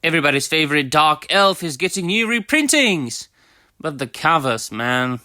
Everybody's favorite Dark Elf is getting new reprintings. But the covers, man.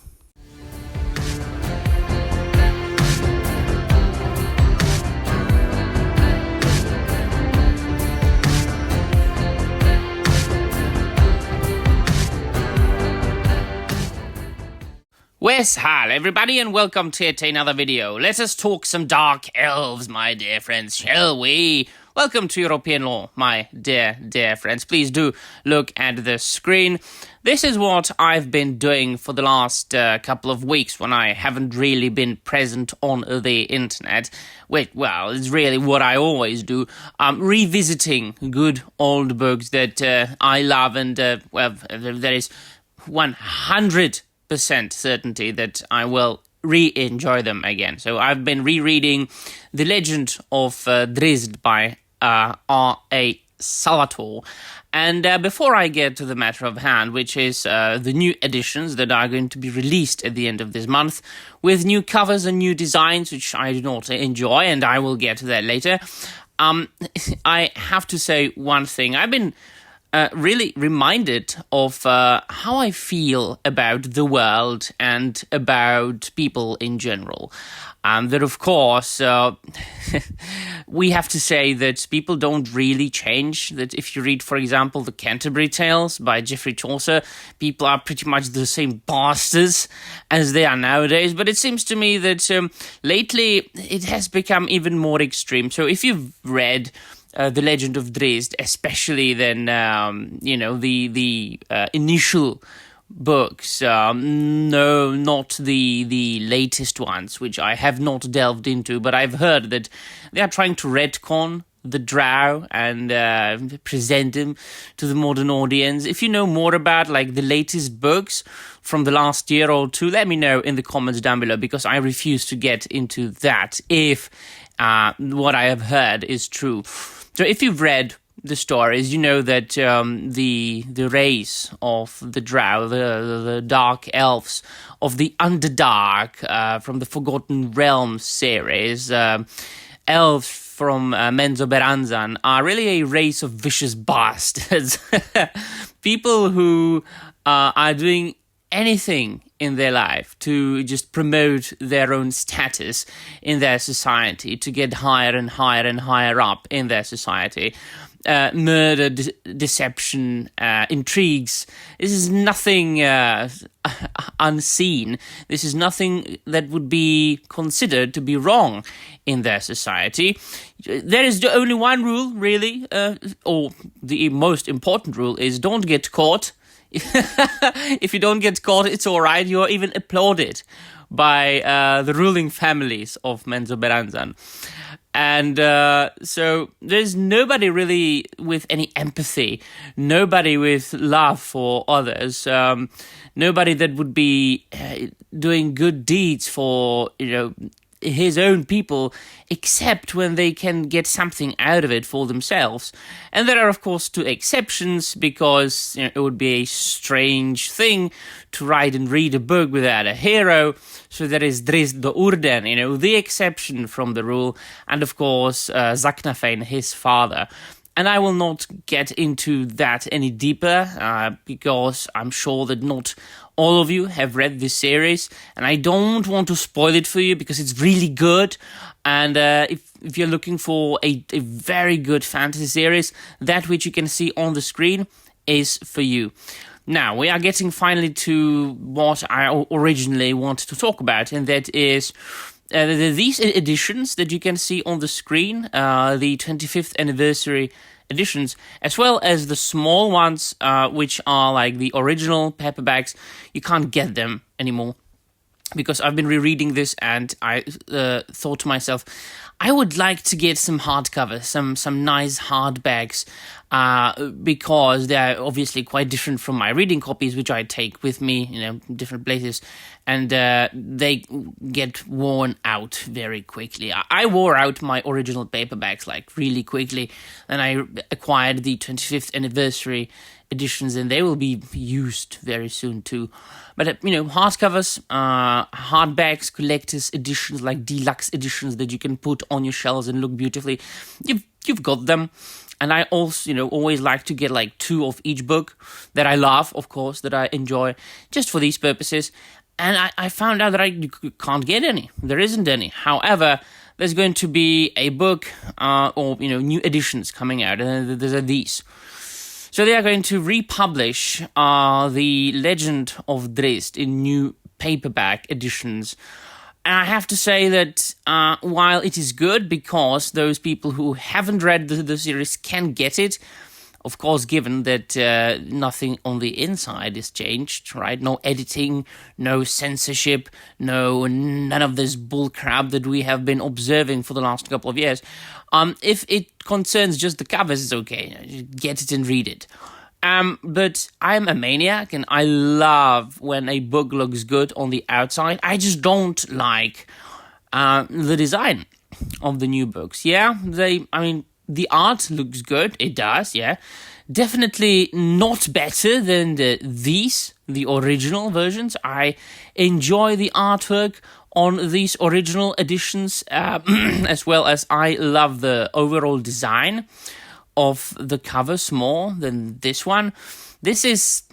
Wes, hi everybody, and welcome to yet another video. Let us talk some Dark Elves, my dear friends, shall we? Welcome to European Law, my dear friends. Please do look at the screen. This is what I've been doing for the last couple of weeks when I haven't really been present on the internet. Well, it's really what I always do. Revisiting good old books that I love, and there is 100% certainty that I will re-enjoy them again. So I've been rereading The Legend of Drizzt by R.A. Salvatore. And before I get to the matter of hand, which is the new editions that are going to be released at the end of this month, with new covers and new designs, which I do not enjoy, and I will get to that later, I have to say one thing. I've been really reminded of how I feel about the world and about people in general. That, of course, we have to say that people don't really change. That if you read, for example, the Canterbury Tales by Geoffrey Chaucer, people are pretty much the same bastards as they are nowadays. But it seems to me that lately it has become even more extreme. So if you've read The Legend of Drizzt, especially then, the initial books, no, not the latest ones, which I have not delved into, but I've heard that they are trying to retcon the Drow and present them to the modern audience. If you know more about like the latest books from the last year or two, let me know in the comments down below, because I refuse to get into that if what I have heard is true. So if you've read the stories, you know that the race of the Drow, the Dark Elves of the Underdark from the Forgotten Realms series, elves from Menzoberranzan are really a race of vicious bastards. People who are doing anything in their life to just promote their own status in their society, to get higher and higher and higher up in their society. Murder, deception, intrigues. This is nothing unseen. This is nothing that would be considered to be wrong in their society. There is only one rule, really, or the most important rule is don't get caught. If you don't get caught, it's all right. You're even applauded by the ruling families of Menzoberranzan. And so there's nobody really with any empathy, nobody with love for others, nobody that would be doing good deeds for, his own people, except when they can get something out of it for themselves. And there are, of course, two exceptions, because it would be a strange thing to write and read a book without a hero. So there is Drizzt the Urden, the exception from the rule, and of course Zaknafein, his father. And I will not get into that any deeper, because I'm sure that not all of you have read this series, and I don't want to spoil it for you because it's really good. And if you're looking for a very good fantasy series, that which you can see on the screen is for you. Now, we are getting finally to what I originally wanted to talk about, and that is these editions that you can see on the screen, the 25th anniversary editions, as well as the small ones, which are like the original paperbacks. You can't get them anymore, because I've been rereading this and I thought to myself, I would like to get some hardcovers, some nice hardbacks, because they're obviously quite different from my reading copies, which I take with me, different places, and they get worn out very quickly. I wore out my original paperbacks like really quickly, and I acquired the 25th anniversary editions, and they will be used very soon too. But hardcovers, hardbacks, collector's editions, like deluxe editions that you can put on your shelves and look beautifully, you've got them. And I also, always like to get like 2 of each book that I love, of course, that I enjoy, just for these purposes. And I found out that I can't get any. There isn't any. However, there's going to be a book or new editions coming out, and there are these. So they are going to republish the Legend of Drizzt in new paperback editions. And I have to say that while it is good because those people who haven't read the series can get it, of course, given that nothing on the inside is changed, right? No editing, no censorship, none of this bullcrap that we have been observing for the last couple of years. If it concerns just the covers, it's okay. Get it and read it. But I'm a maniac and I love when a book looks good on the outside. I just don't like the design of the new books. Yeah, the art looks good. It does, yeah. Definitely not better than the original versions. I enjoy the artwork on these original editions as well as I love the overall design of the covers more than this one. This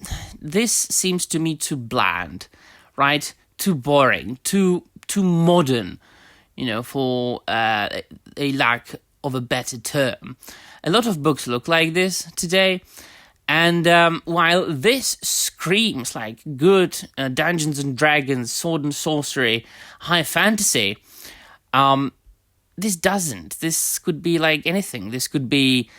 seems to me too bland, right? Too boring, too modern, for a lack of a better term. A lot of books look like this today, and while this screams like good Dungeons and Dragons, sword and sorcery, high fantasy, this doesn't. This could be like anything. This could be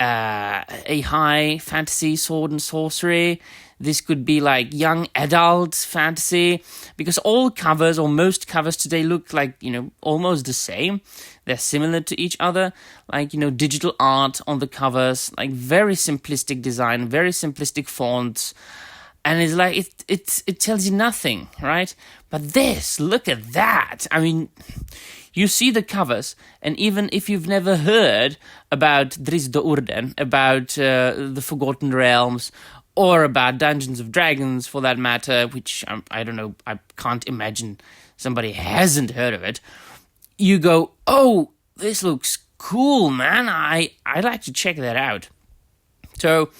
a high fantasy sword and sorcery. This could be like young adult fantasy, because all covers or most covers today look like, almost the same. They're similar to each other, like, digital art on the covers, like very simplistic design, very simplistic fonts. And it's like, it tells you nothing, right? But this, look at that. I mean, you see the covers, and even if you've never heard about Drizzt Do'Urden, about the Forgotten Realms, or about Dungeons of Dragons, for that matter, which I don't know, I can't imagine somebody hasn't heard of it, you go, oh, this looks cool, man, I'd like to check that out. So,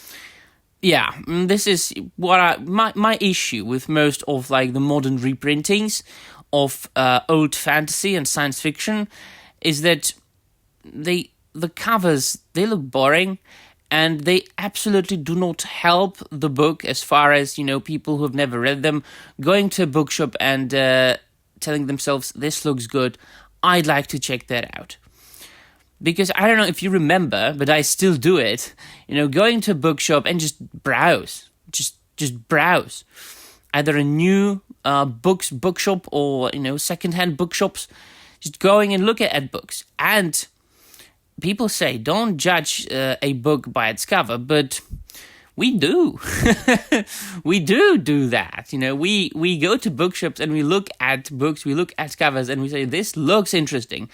yeah, this is what my issue with most of like the modern reprintings of old fantasy and science fiction is that the covers, they look boring, and they absolutely do not help the book as far as, people who have never read them going to a bookshop and telling themselves, this looks good, I'd like to check that out. Because I don't know if you remember, but I still do it, going to a bookshop and just browse, just browse. Either a new bookshop or, secondhand bookshops, just going and look at books. And people say, don't judge a book by its cover, but we do. we do that. We go to bookshops and we look at books, we look at covers, and we say, this looks interesting.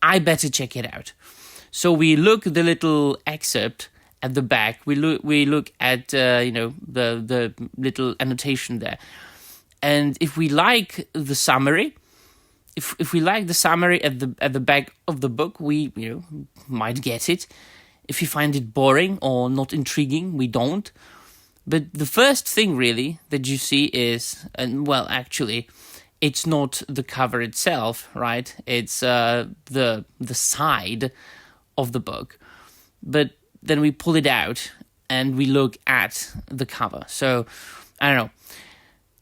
I better check it out. So we look at the little excerpt at the back. We look at the little annotation there, and if we like the summary, if we like the summary at the back of the book, we might get it. If we find it boring or not intriguing, we don't. But the first thing really that you see is, and well, actually, it's not the cover itself, right? It's the side of the book. But then we pull it out and we look at the cover. So, I don't know.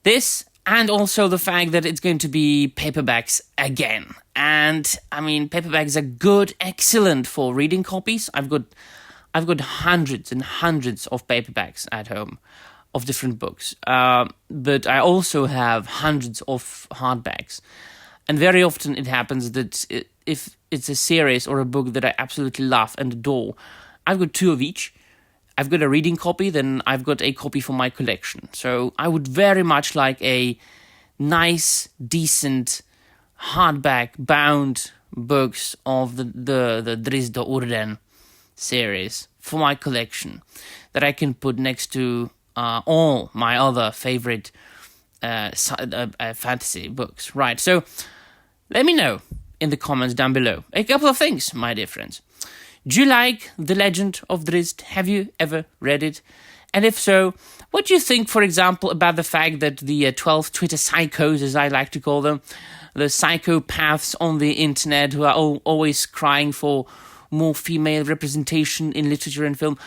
This, and also the fact that it's going to be paperbacks again. And, I mean, paperbacks are good, excellent for reading copies. I've got hundreds and hundreds of paperbacks at home of different books. But I also have hundreds of hardbacks. And very often it happens that if it's a series or a book that I absolutely love and adore, I've got 2 of each. I've got a reading copy, then I've got a copy for my collection. So I would very much like a nice, decent, hardback, bound books of the Drizzt Do'Urden series for my collection that I can put next to all my other favorite fantasy books. Right, so let me know in the comments down below a couple of things, my dear friends. Do you like The Legend of Drizzt? Have you ever read it? And if so, what do you think, for example, about the fact that the 12 Twitter psychos, as I like to call them, the psychopaths on the internet who are always crying for more female representation in literature and film,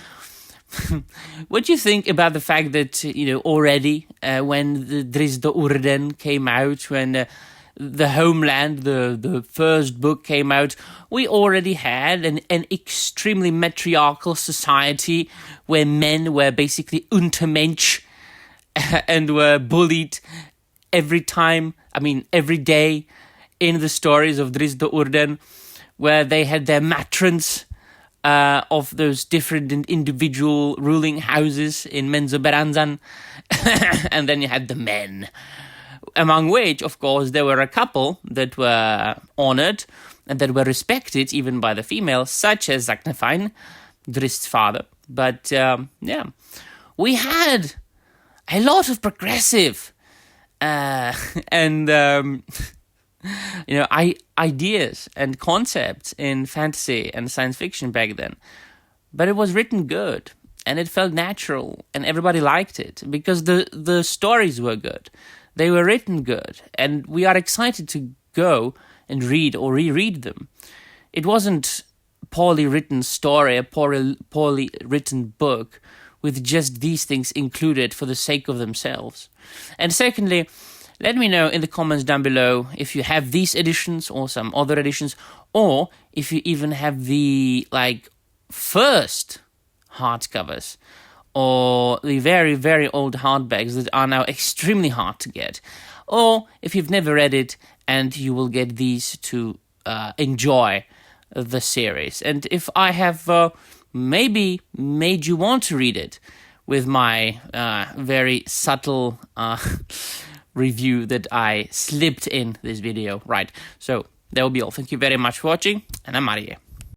what do you think about the fact that, already when the Drizzt Do'Urden came out, when the Homeland, the first book came out, we already had an extremely matriarchal society where men were basically Untermensch and were bullied every day in the stories of Drizzt Do'Urden, where they had their matrons of those different individual ruling houses in Menzoberranzan, and then you had the men, among which, of course, there were a couple that were honored and that were respected even by the females, such as Zaknafein, Drizzt's father. But, we had a lot of progressive and ideas and concepts in fantasy and science fiction back then. But it was written good, and it felt natural, and everybody liked it because the stories were good. They were written good, and we are excited to go and read or reread them. It wasn't a poorly written story, a poorly written book with just these things included for the sake of themselves. And secondly, let me know in the comments down below if you have these editions or some other editions, or if you even have the first hardcovers or the very, very old hardbacks that are now extremely hard to get, or if you've never read it and you will get these to enjoy the series. And if I have maybe made you want to read it with my very subtle review that I slipped in this video. Right, so that will be all. Thank you very much for watching, and I'm out of here.